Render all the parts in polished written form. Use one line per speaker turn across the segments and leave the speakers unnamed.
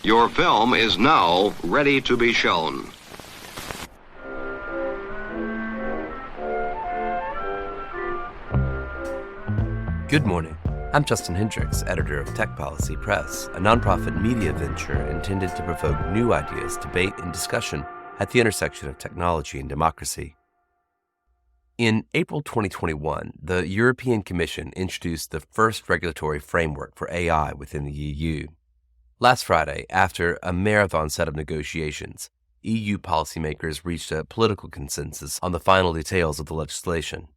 Your film is now ready to be shown.
Good morning. I'm Justin Hendrix, editor of Tech Policy Press, a nonprofit media venture intended to provoke new ideas, debate, and discussion at the intersection of technology and democracy. In April 2021, the European Commission introduced the first regulatory framework for AI within the EU. Last Friday, after a marathon set of negotiations, EU policymakers reached a political consensus on the final details of the legislation.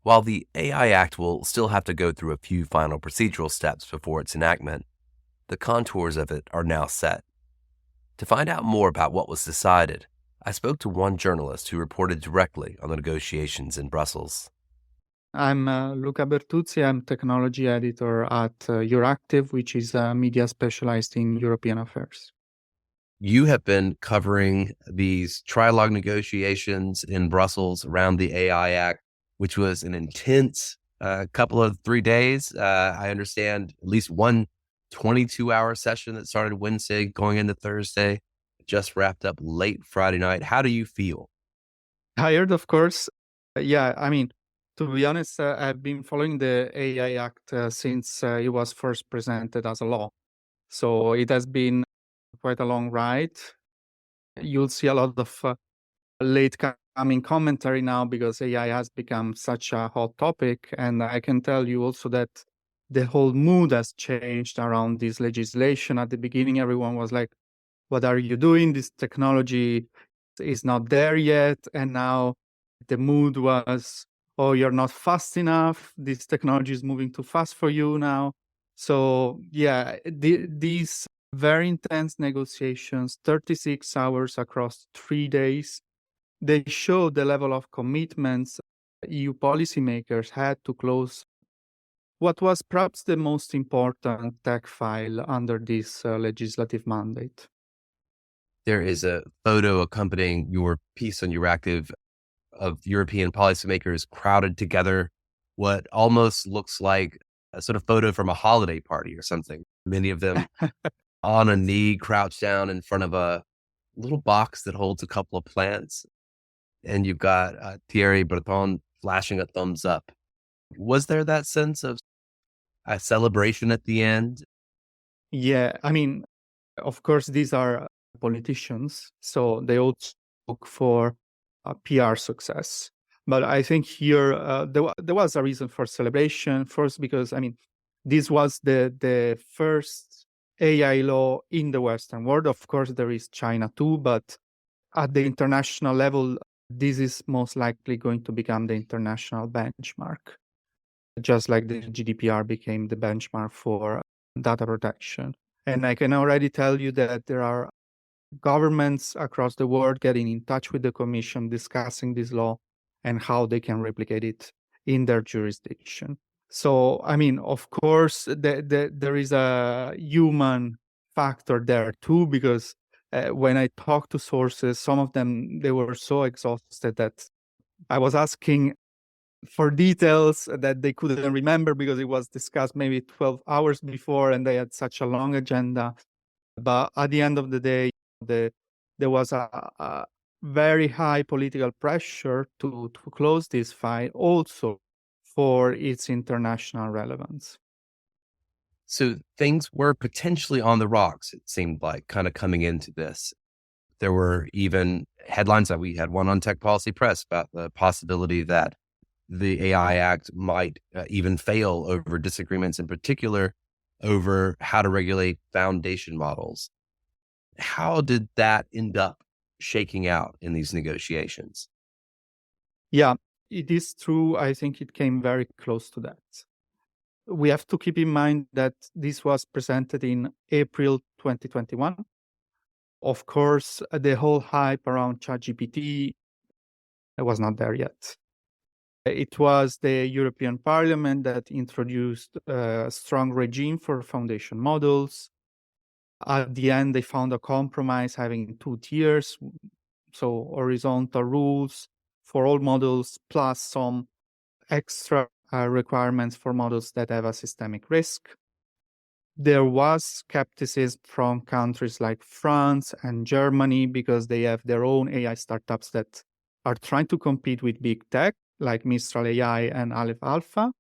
While the AI Act will still have to go through a few final procedural steps before its enactment, the contours of it are now set. To find out more about what was decided, I spoke to one journalist who reported directly on the negotiations in Brussels.
I'm Luca Bertuzzi. I'm technology editor at EURACTIV, which is a media specialized in European affairs.
You have been covering these trilogue negotiations in Brussels around the AI Act, which was an intense couple of 3 days. I understand at least one 22-hour session that started Wednesday going into Thursday, just wrapped up late Friday night. How do you feel?
Tired, of course. To be honest, I've been following the AI Act since it was first presented as a law. So it has been quite a long ride. You'll see a lot of late coming commentary now because AI has become such a hot topic. And I can tell you also that the whole mood has changed around this legislation. At the beginning, everyone was like, what are you doing? This technology is not there yet. And now the mood was, oh, you're not fast enough. This technology is moving too fast for you now. So yeah, these very intense negotiations, 36 hours across 3 days, they show the level of commitments EU policymakers had to close what was perhaps the most important tech file under this legislative mandate.
There is a photo accompanying your piece on EURACTIV of European policymakers crowded together, what almost looks like a sort of photo from a holiday party or something. Many of them on a knee, crouched down in front of a little box that holds a couple of plants. And you've got Thierry Breton flashing a thumbs up. Was there that sense of a celebration at the end?
Yeah, of course, these are politicians, so they all look for a PR success. But I think here there was a reason for celebration. First, because this was the first AI law in the Western world. Of course, there is China too, but at the international level, this is most likely going to become the international benchmark, just like the GDPR became the benchmark for data protection. And I can already tell you that there are governments across the world getting in touch with the Commission, discussing this law and how they can replicate it in their jurisdiction. So, of course, there is a human factor there too, because when I talked to sources, some of them, they were so exhausted that I was asking for details that they couldn't remember because it was discussed maybe 12 hours before and they had such a long agenda. But at the end of the day, there was a very high political pressure to close this file also for its international relevance.
So things were potentially on the rocks, it seemed like, kind of coming into this. There were even headlines that we had one on Tech Policy Press about the possibility that the AI Act might even fail over disagreements, in particular over how to regulate foundation models. How did that end up shaking out in these negotiations?
Yeah, it is true. I think it came very close to that. We have to keep in mind that this was presented in April 2021. Of course, the whole hype around ChatGPT was not there yet. It was the European Parliament that introduced a strong regime for foundation models. At the end, they found a compromise having 2 tiers, so horizontal rules for all models, plus some extra requirements for models that have a systemic risk. there was skepticism from countries like France and Germany because they have their own AI startups that are trying to compete with big tech like Mistral AI and Aleph Alpha.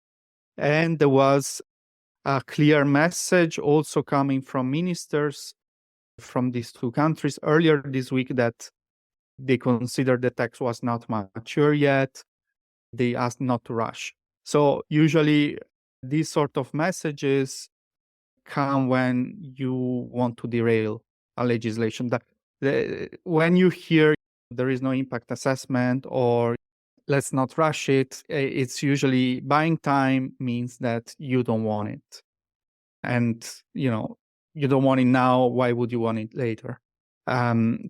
And there was a clear message also coming from ministers from these two countries earlier this week that they considered the text was not mature yet. They asked not to rush. So usually these sort of messages come when you want to derail a legislation. When you hear there is no impact assessment or let's not rush it, it's usually buying time means that you don't want it. And, you don't want it now, why would you want it later?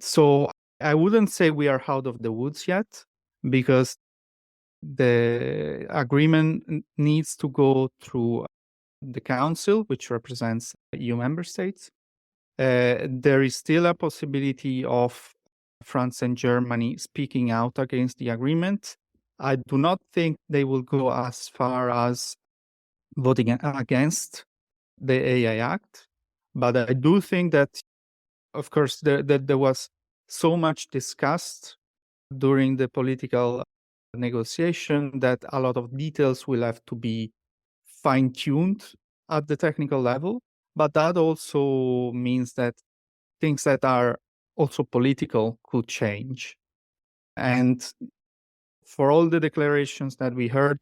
So I wouldn't say we are out of the woods yet because the agreement needs to go through the Council, which represents EU member states. There is still a possibility of France and Germany speaking out against the agreement. I do not think they will go as far as voting against the AI Act, but I do think that, of course, there was so much discussed during the political negotiation that a lot of details will have to be fine-tuned at the technical level. But that also means that things that are also political could change. And for all the declarations that we heard,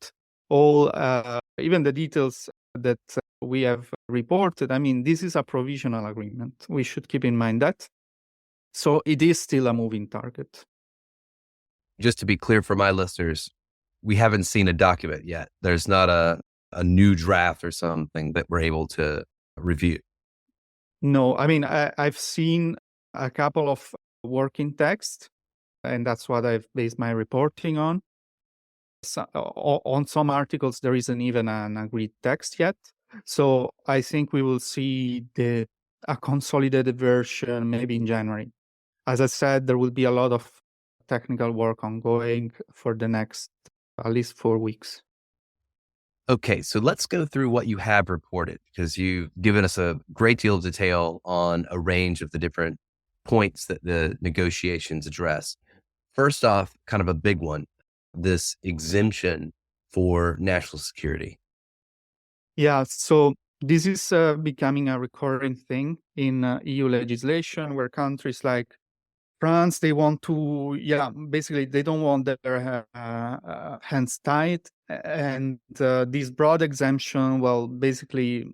even the details that we have reported, I mean, this is a provisional agreement. We should keep in mind that. So it is still a moving target.
Just to be clear for my listeners, we haven't seen a document yet. There's not a new draft or something that we're able to review.
No, I mean, I've seen a couple of working texts, and that's what I've based my reporting on. So, on some articles, there isn't even an agreed text yet. So I think we will see a consolidated version maybe in January. As I said, there will be a lot of technical work ongoing for the next at least 4 weeks.
Okay, so let's go through what you have reported because you've given us a great deal of detail on a range of the different points that the negotiations address. First off, kind of a big one, this exemption for national security.
Yeah, so this is becoming a recurring thing in EU legislation where countries like France, they want to, basically they don't want their hands tied. And this broad exemption, well, basically,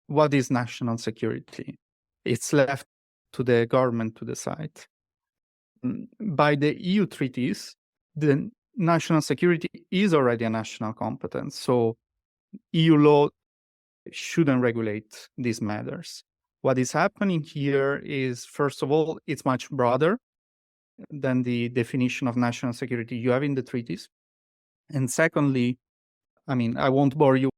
what is national security? It's left to the government to decide. By the EU treaties, the national security is already a national competence. So EU law shouldn't regulate these matters. What is happening here is, first of all, it's much broader than the definition of national security you have in the treaties. And secondly, I mean, I won't bore you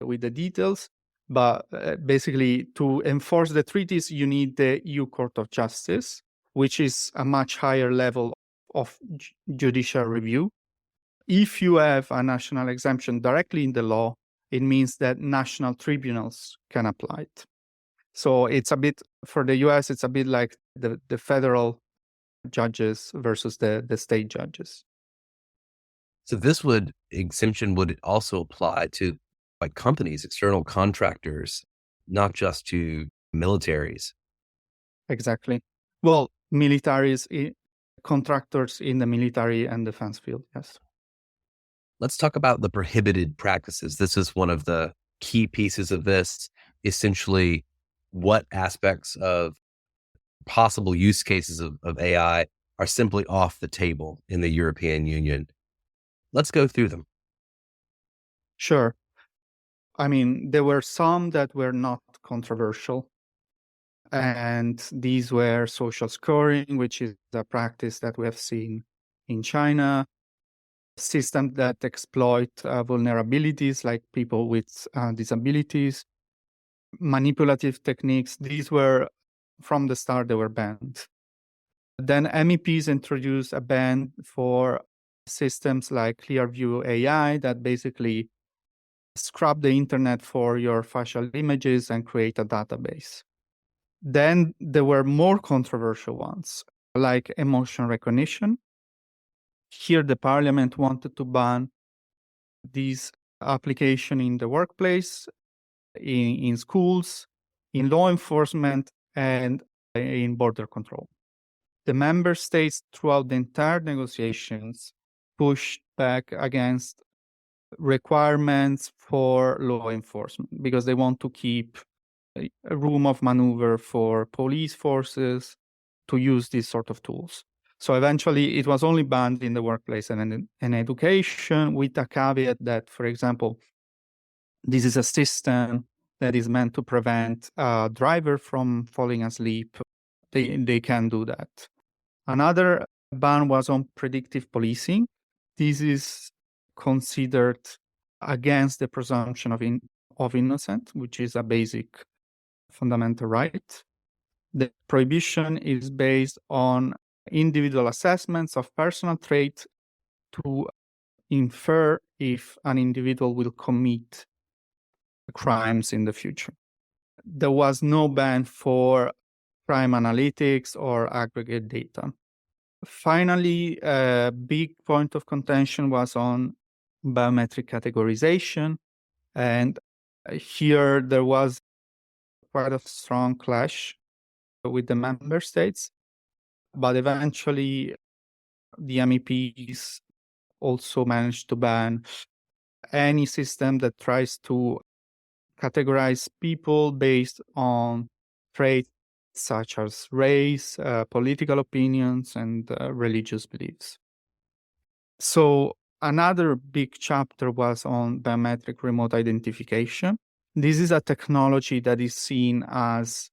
with the details, but basically to enforce the treaties, you need the EU Court of Justice, which is a much higher level of judicial review. If you have a national exemption directly in the law, it means that national tribunals can apply it. So it's a bit, for the US, it's a bit like the federal judges versus the state judges.
So this exemption would also apply to like companies, external contractors, not just to militaries.
Exactly. Well, militaries, contractors in the military and defense field, yes.
Let's talk about the prohibited practices. This is one of the key pieces of this. Essentially, what aspects of possible use cases of AI are simply off the table in the European Union. Let's go through them.
Sure. I mean, there were some that were not controversial. And these were social scoring, which is a practice that we have seen in China, systems that exploit vulnerabilities like people with disabilities, manipulative techniques. These were, from the start, they were banned. Then MEPs introduced a ban for systems like Clearview AI that basically scrub the internet for your facial images and create a database. Then there were more controversial ones, like emotion recognition. Here, the parliament wanted to ban these application in the workplace, in schools, in law enforcement, and in border control. The member states throughout the entire negotiations pushed back against requirements for law enforcement because they want to keep a room of maneuver for police forces to use these sort of tools. So eventually it was only banned in the workplace and in education, with a caveat that, for example, this is a system that is meant to prevent a driver from falling asleep. They can do that. Another ban was on predictive policing. This is considered against the presumption of innocence, which is a basic fundamental right. The prohibition is based on individual assessments of personal traits to infer if an individual will commit crimes in the future. There was no ban for crime analytics or aggregate data. Finally, a big point of contention was on biometric categorization. And here there was quite a strong clash with the member states. But eventually, the MEPs also managed to ban any system that tries to categorize people based on traits such as race, political opinions, and religious beliefs. So another big chapter was on biometric remote identification. This is a technology that is seen as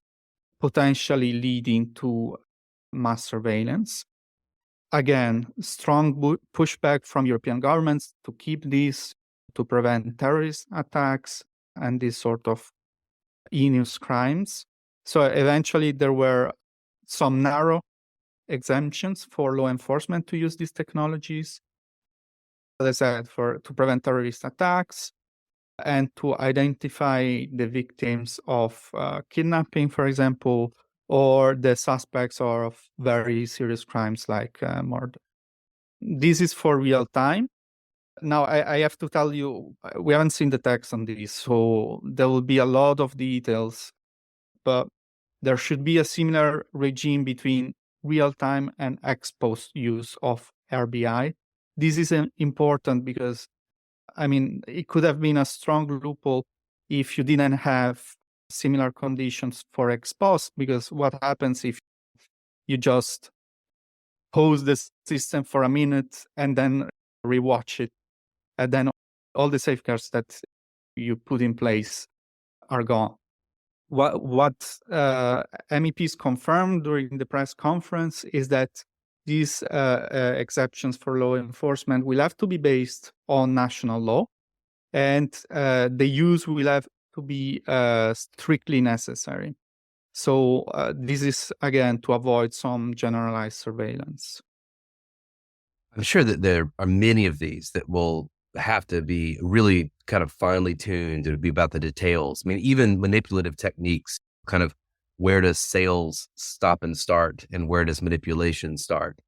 potentially leading to mass surveillance. Again, strong pushback from European governments to keep this, to prevent terrorist attacks and these sort of heinous crimes. So eventually there were some narrow exemptions for law enforcement to use these technologies. As I said, to prevent terrorist attacks and to identify the victims of kidnapping, for example, or the suspects of very serious crimes like murder. This is for real time. Now, I have to tell you, we haven't seen the text on this, so there will be a lot of details, but there should be a similar regime between real-time and ex-post use of RBI. This is important because, I mean, it could have been a strong loophole if you didn't have similar conditions for ex-post, because what happens if you just pause the system for a minute and then rewatch it, and then all the safeguards that you put in place are gone. What MEPs confirmed during the press conference is that these exceptions for law enforcement will have to be based on national law, and the use will have to be strictly necessary. So this is, again, to avoid some generalized surveillance.
I'm sure that there are many of these that will have to be really kind of finely tuned. It would be about the details. I mean, even manipulative techniques, kind of where does sales stop and start and where does manipulation start?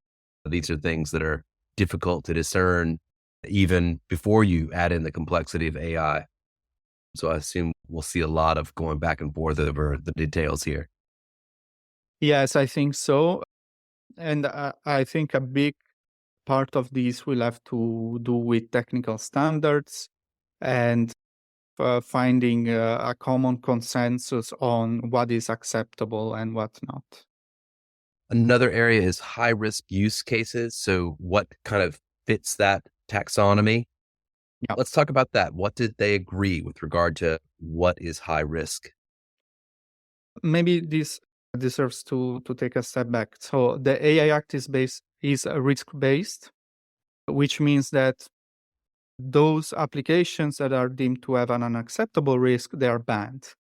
These are things that are difficult to discern even before you add in the complexity of AI. So I assume we'll see a lot of going back and forth over the details here.
Yes, I think so. And I think a big part of this will have to do with technical standards and finding a common consensus on what is acceptable and what not.
Another area is high risk use cases. So what kind of fits that taxonomy?
Yeah.
Let's talk about that. What did they agree with regard to what is high risk?
Maybe this deserves to take a step back. So the AI Act is risk-based, which means that those applications that are deemed to have an unacceptable risk, they are banned.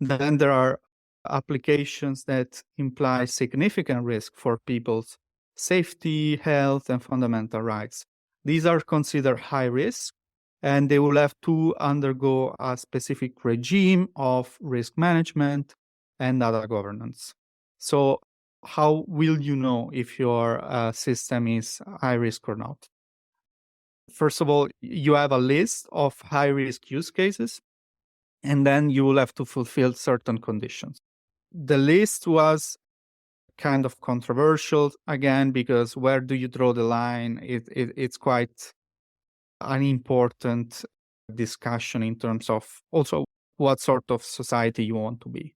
Then there are applications that imply significant risk for people's safety, health, and fundamental rights. These are considered high risk. and they will have to undergo a specific regime of risk management and data governance. So how will you know if your system is high risk or not? First of all, you have a list of high risk use cases, and then you will have to fulfill certain conditions. The list was kind of controversial, again, because where do you draw the line? It's quite an important discussion in terms of also what sort of society you want to be.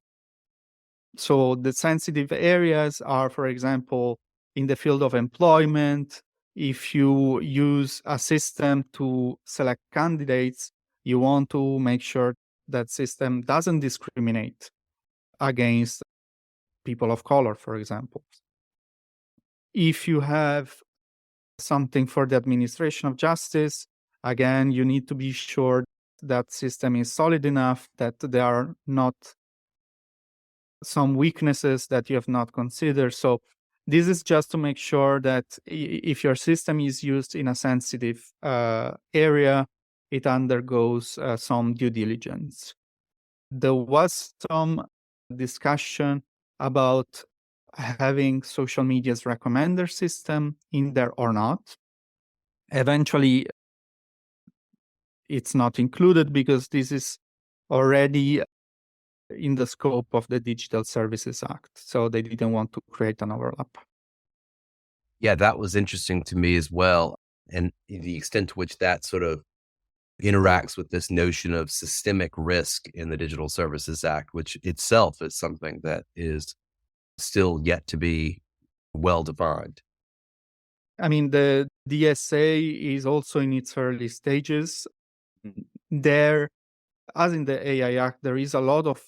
So the sensitive areas are, for example, in the field of employment. If you use a system to select candidates, you want to make sure that system doesn't discriminate against people of color, for example. If you have something for the administration of justice, again, you need to be sure that system is solid enough, that there are not some weaknesses that you have not considered. So this is just to make sure that if your system is used in a sensitive area, it undergoes some due diligence. There was some discussion about having social media's recommender system in there or not. Eventually, it's not included because this is already in the scope of the Digital Services Act. So they didn't want to create an overlap.
Yeah, that was interesting to me as well. And the extent to which that sort of interacts with this notion of systemic risk in the Digital Services Act, which itself is something that is still yet to be well defined.
I mean, the DSA is also in its early stages. There, as in the AI Act, there is a lot of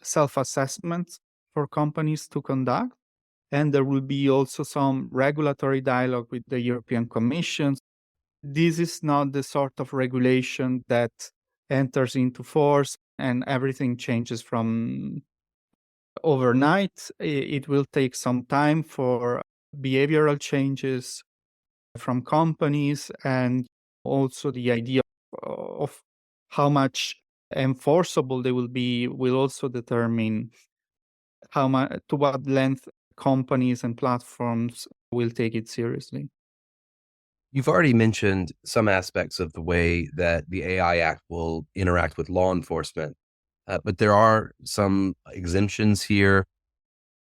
self-assessment for companies to conduct. And there will be also some regulatory dialogue with the European Commission. This is not the sort of regulation that enters into force and everything changes from overnight. It will take some time for behavioral changes from companies, and also the idea of how much enforceable they will be will also determine how much, to what length companies and platforms will take it seriously.
You've already mentioned some aspects of the way that the AI Act will interact with law enforcement, but there are some exemptions here.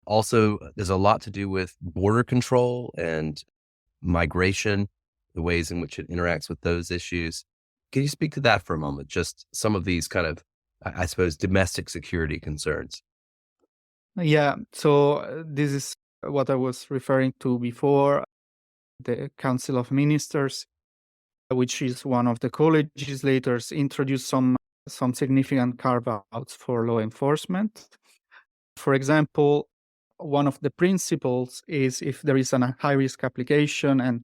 Also, there's a lot to do with border control and migration, the ways in which it interacts with those issues. Can you speak to that for a moment? Just some of these kind of, I suppose, domestic security concerns.
Yeah, so this is what I was referring to before. The Council of Ministers, which is one of the co-legislators, introduced some significant carve-outs for law enforcement. For example, one of the principles is if there is a high-risk application and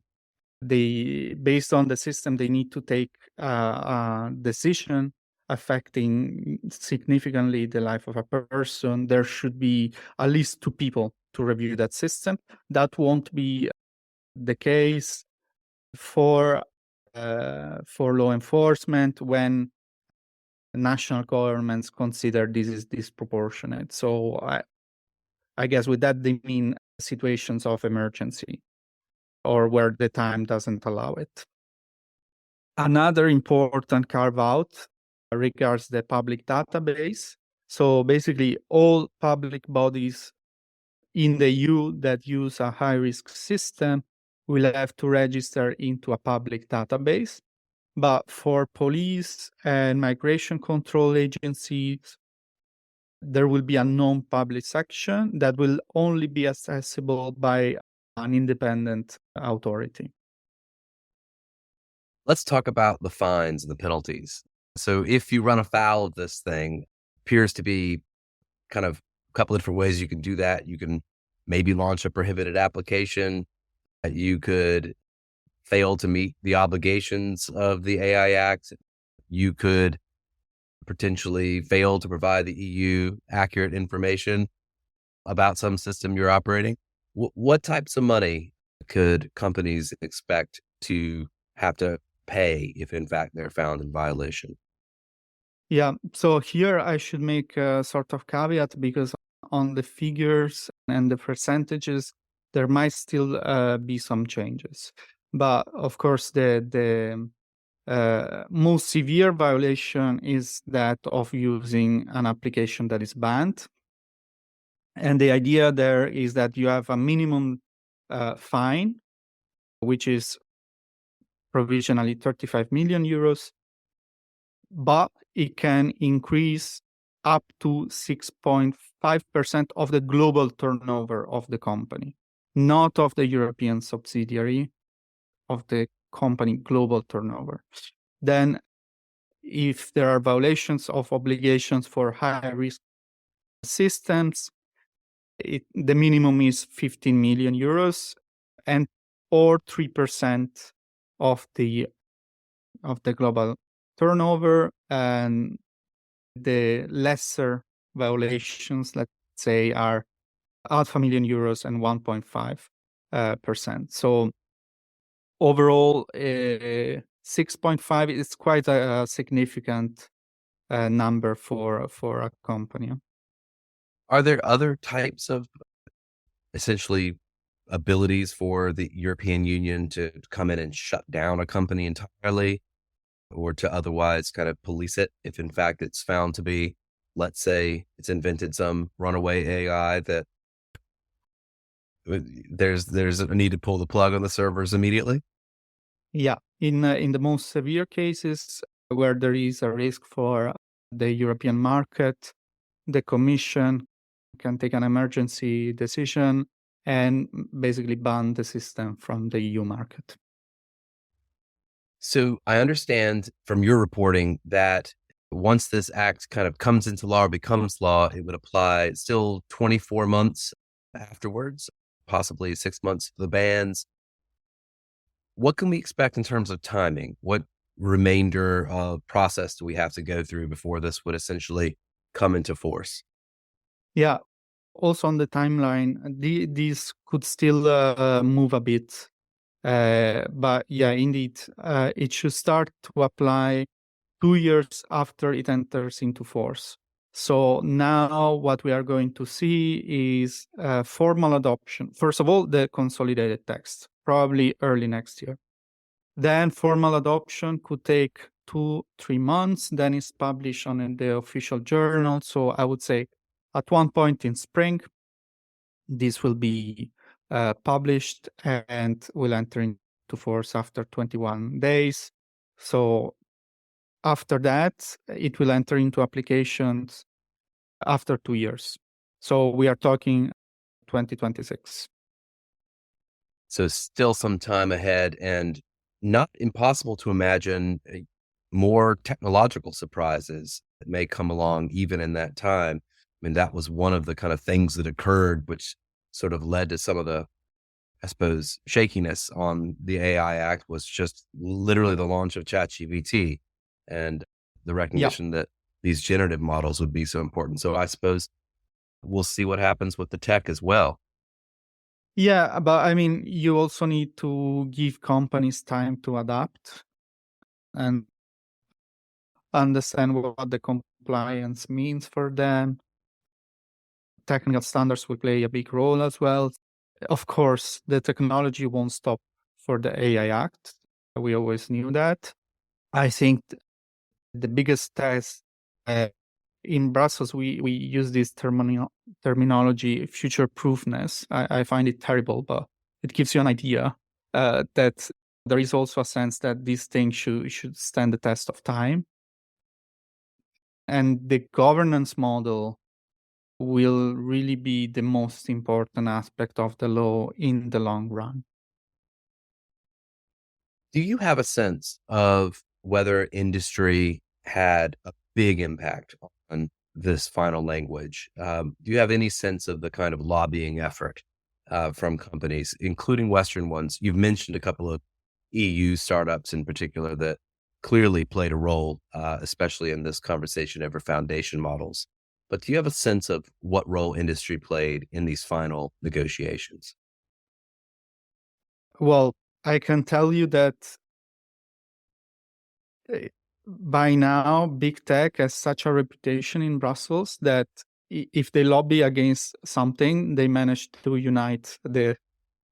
based on the system, they need to take a decision affecting significantly the life of a person, there should be at least 2 people to review that system. That won't be the case for law enforcement when national governments consider this is disproportionate. So I guess with that they mean situations of emergency or where the time doesn't allow it. Another important carve-out regards the public database. So basically all public bodies in the EU that use a high-risk system will have to register into a public database. But for police and migration control agencies, there will be a non-public section that will only be accessible by an independent authority.
Let's talk about the fines and the penalties. So if you run afoul of this thing, appears to be kind of a couple of different ways you can do that. You can maybe launch a prohibited application. You could fail to meet the obligations of the AI Act. You could potentially fail to provide the EU accurate information about some system you're operating. What types of money could companies expect to have to pay if in fact they're found in violation?
Yeah, so here I should make a sort of caveat because on the figures and the percentages, there might still be some changes. But of course, the most severe violation is that of using an application that is banned. And the idea there is that you have a minimum fine, which is provisionally 35 million euros, but it can increase up to 6.5% of the global turnover of the company, not of the European subsidiary, of the company global turnover. Then, if there are violations of obligations for high risk systems, the minimum is 15 million euros and or 3% of the global turnover, and the lesser violations, let's say, are €500,000 and 1.5%. So overall, 6.5 is quite a significant number for a company.
Are there other types of essentially abilities for the European Union to come in and shut down a company entirely, or to otherwise kind of police it if in fact it's found to be, let's say, it's invented some runaway AI that there's a need to pull the plug on the servers immediately?
Yeah, in the most severe cases where there is a risk for the European market, the Commission can take an emergency decision and basically ban the system from the EU market.
So I understand from your reporting that once this act kind of comes into law or becomes law, it would apply still 24 months afterwards, possibly 6 months for the bans. What can we expect in terms of timing? What remainder of process do we have to go through before this would essentially come into force?
Yeah, also on the timeline, these could still move a bit. But yeah, indeed, it should start to apply 2 years after it enters into force. So now what we are going to see is formal adoption. First of all, the consolidated text, probably early next year. Then formal adoption could take 2-3 months. Then it's published on the official journal. So I would say at one point in spring, this will be published and will enter into force after 21 days. So after that, it will enter into applications after 2 years. So we are talking 2026.
So still some time ahead, and not impossible to imagine more technological surprises that may come along even in that time. I mean, that was one of the kind of things that occurred, which sort of led to some of the, I suppose, shakiness on the AI Act, was just literally the launch of ChatGPT and the
Yeah.
recognition that these generative models would be so important. So I suppose we'll see what happens with the tech as well.
Yeah, but I mean, you also need to give companies time to adapt and understand what the compliance means for them. Technical standards will play a big role as well. Of course, the technology won't stop for the AI Act. We always knew that. I think the biggest test in Brussels, we use this terminology, future proofness. I find it terrible, but it gives you an idea that there is also a sense that these things should stand the test of time. And the governance model will really be the most important aspect of the law in the long run.
Do you have a sense of whether industry had a big impact on this final language? Do you have any sense of the kind of lobbying effort from companies, including Western ones? You've mentioned a couple of EU startups in particular that clearly played a role, especially in this conversation over foundation models. But do you have a sense of what role industry played in these final negotiations?
Well, I can tell you that by now, big tech has such a reputation in Brussels that if they lobby against something, they manage to unite the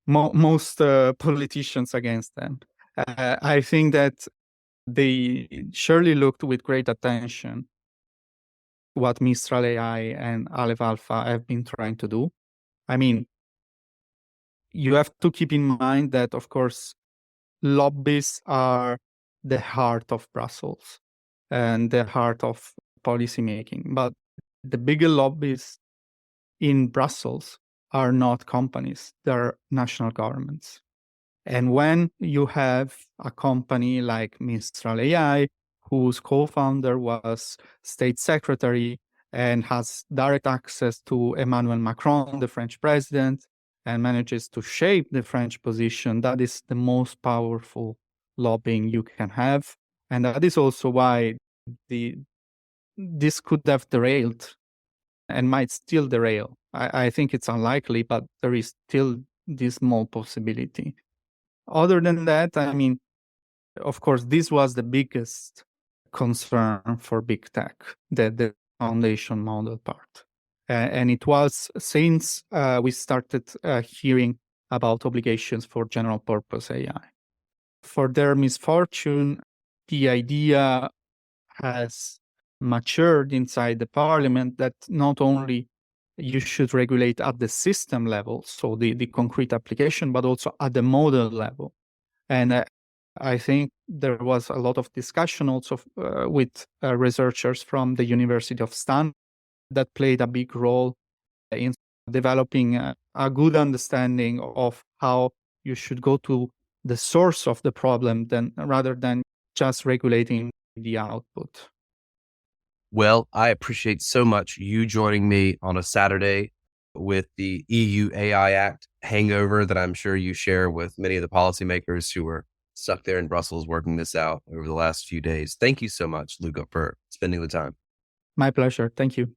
most politicians against them. I think that they surely looked with great attention what Mistral AI and Aleph Alpha have been trying to do. I mean, you have to keep in mind that, of course, lobbies are the heart of Brussels and the heart of policymaking. But the bigger lobbies in Brussels are not companies, they're national governments. And when you have a company like Mistral AI, whose co-founder was state secretary and has direct access to Emmanuel Macron, the French president, and manages to shape the French position, that is the most powerful lobbying you can have. And that is also why this could have derailed and might still derail. I think it's unlikely, but there is still this small possibility. Other than that, I mean, of course, this was the biggest concern for big tech, the foundation model part. And it was since we started hearing about obligations for general purpose AI. For their misfortune, the idea has matured inside the parliament that not only you should regulate at the system level, so the concrete application, but also at the model level. And I think there was a lot of discussion also with researchers from the University of Stanford that played a big role in developing a good understanding of how you should go to the source of the problem rather than just regulating the output.
Well, I appreciate so much you joining me on a Saturday with the EU AI Act hangover that I'm sure you share with many of the policymakers who were stuck there in Brussels working this out over the last few days. Thank you so much, Luca, for spending the time.
My pleasure. Thank you.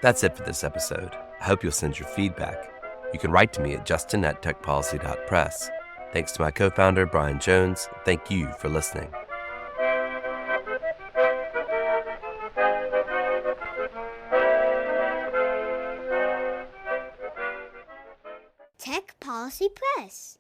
That's it for this episode. I hope you'll send your feedback. You can write to me at justin@techpolicy.press. Thanks to my co-founder, Brian Jones. Thank you for listening.
Tech Policy Press.